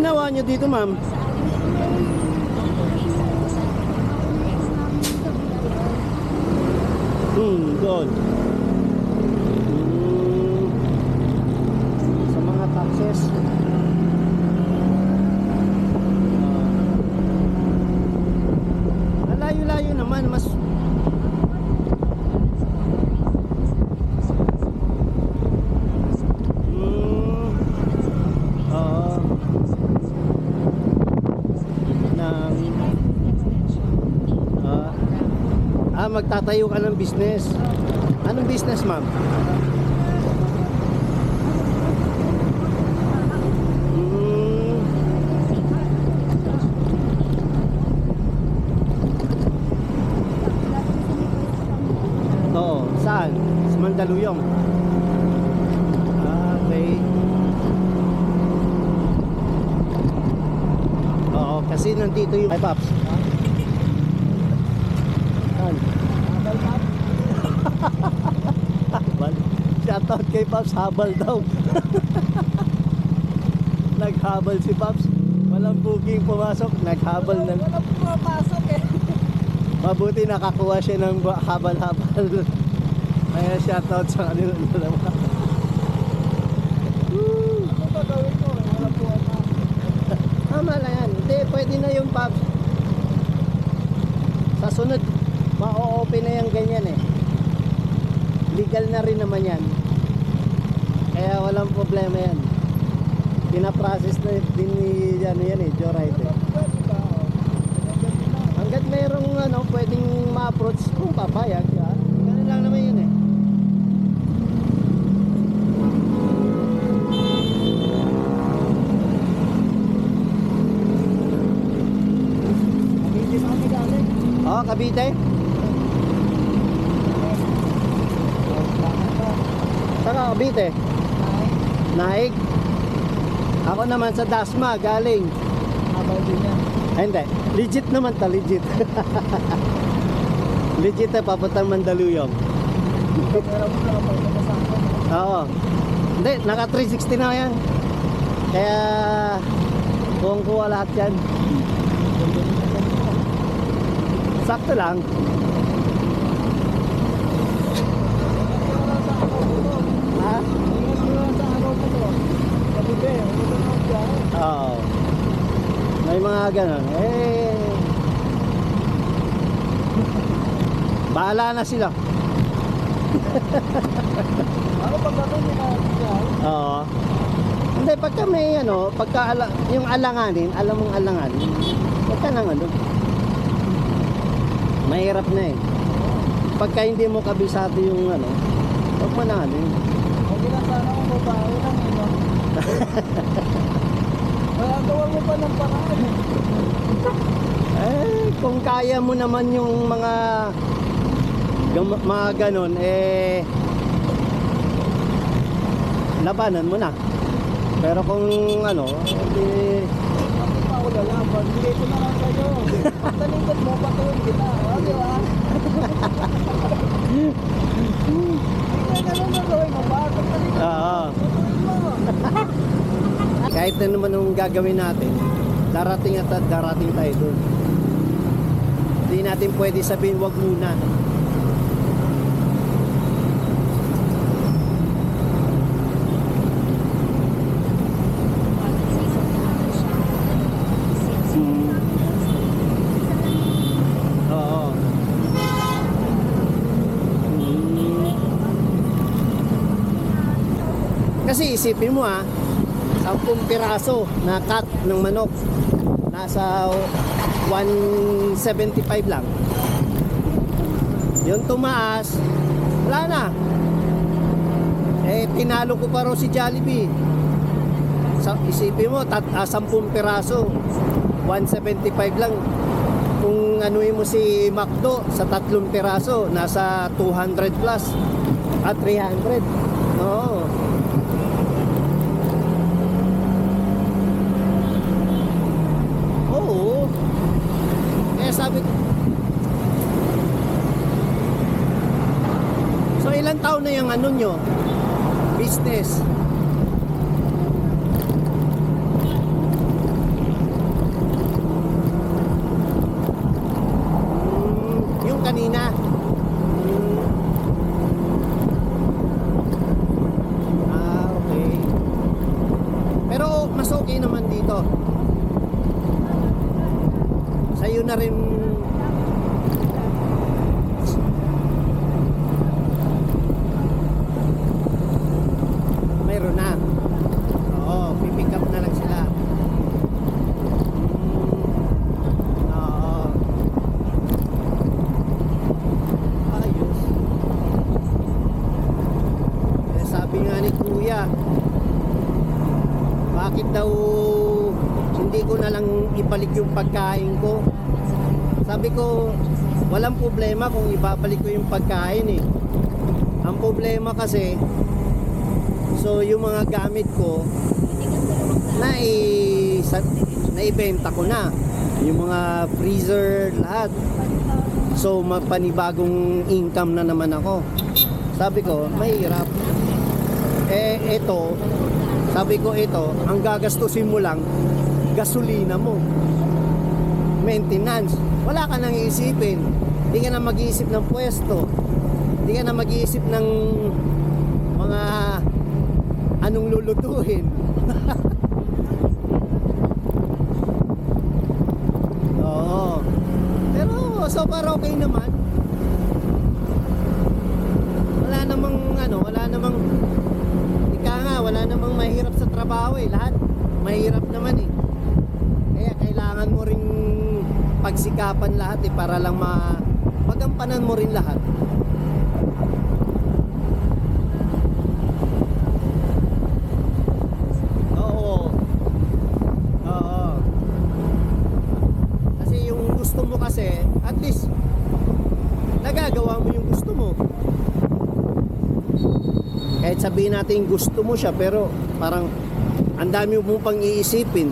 ginawa nyo dito, ma'am? Doon. Sa mga taxes. Layo-layo naman, mas magtatayo ka ng business. Anong business, ma'am? Oo, saan? Sa Mandaluyong. Okay. Oo, kasi nandito yung... Ay, Paps. Saan? Habal. Shoutout kay Paps, habal daw. Naghabal si Paps. Walang booking pumasok, naghabal na. Walang pumapasok eh. Mabuti nakakuha siya ng habal-habal. Kaya shoutout sa kanila dalawa. Ano ba gawin ko? Walang pumapasok. Tama lang yan. Hindi, pwede na yung Paps. Sa sunod, ma-open na yung ganyan eh. Legal na rin naman yan. Kaya walang problema yan. Pinaprocess na din ni yan eh, Joyride eh. Hanggat mayroong pwedeng ma-approach kung papayag ka. Ganun lang naman yun eh. Kabiti sa kami galing. Oo, Cavite. Saka Cavite. Naig. Ako naman sa Dasma galing. Habal din yan. Ay, hindi. Legit naman ta, legit. Legit na papuntang Mandaluyong. Pero mo lang pag nakasama. Oo. Hindi, naka 360 na yan. Kaya kuha lahat yan. Sakto lang. Ha? Oo. May mga ganun. Bahala na sila. Ano pag gano'n yung Oo. Hindi, pagka may yung alanganin, alam mong alanganin, pagka nang mahirap na eh. Pagka hindi mo kabisado yung huwag mo na Okay na sana kung babae lang eh. Kaya gawa mo pa ng paraan. Kung kaya mo naman yung mga ganon, labanan mo na. Pero kung hindi... Maulala, bigay ko na lang sa'yo. Pagtalikod mo, patuloy kita. Di ba? Hindi na lang gagawin mo ba? Pagtalikod mo, Oo. patuloy mo. Kahit na naman yung gagawin natin, darating at darating tayo doon. Hindi natin pwede sabihin wag muna. Oo. Kasi isipin mo 10 piraso na cut ng manok nasa 175 lang. Yung tumaas, wala na. Tinalo ko pa raw si Jollibee. Isipin mo, 10 piraso, 175 lang. Kung anuin mo si McDo sa 3 piraso, nasa 200 plus at 300. Oo. Sabi ko, so ilang taon na yung nyo business? mas okay naman dito. Sa'yo na rin. Mayroon na. Oo, pipick up na lang sila. Oo. Ayos. Eh, sabi nga ni Kuya, bakit daw hindi ko na lang ibalik yung pagkain ko? Sabi ko, walang problema kung ibabalik ko yung pagkain eh. Ang problema kasi, so yung mga gamit ko, naibenta ko na. Yung mga freezer, lahat. So magpanibagong income na naman ako. Sabi ko, mahirap. Eh, ito, sabi ko ito, ang gagastusin mo lang, gasolina mo. Maintenance. Wala ka nang iisipin. Hindi ka na mag-iisip ng pwesto. Hindi ka na mag-iisip ng mga anong lulutuin. Oo. Pero so far okay naman. Wala namang mahirap sa trabaho eh. Lahat mahirap naman eh. Kaya kailangan mo ring pagsikapan lahat eh para lang magampanan mo rin lahat. Oo. Oo. Kasi yung gusto mo kasi, at least nagagawa mo yung gusto mo. Kahit sabihin natin gusto mo siya pero parang ang dami mo pang iisipin.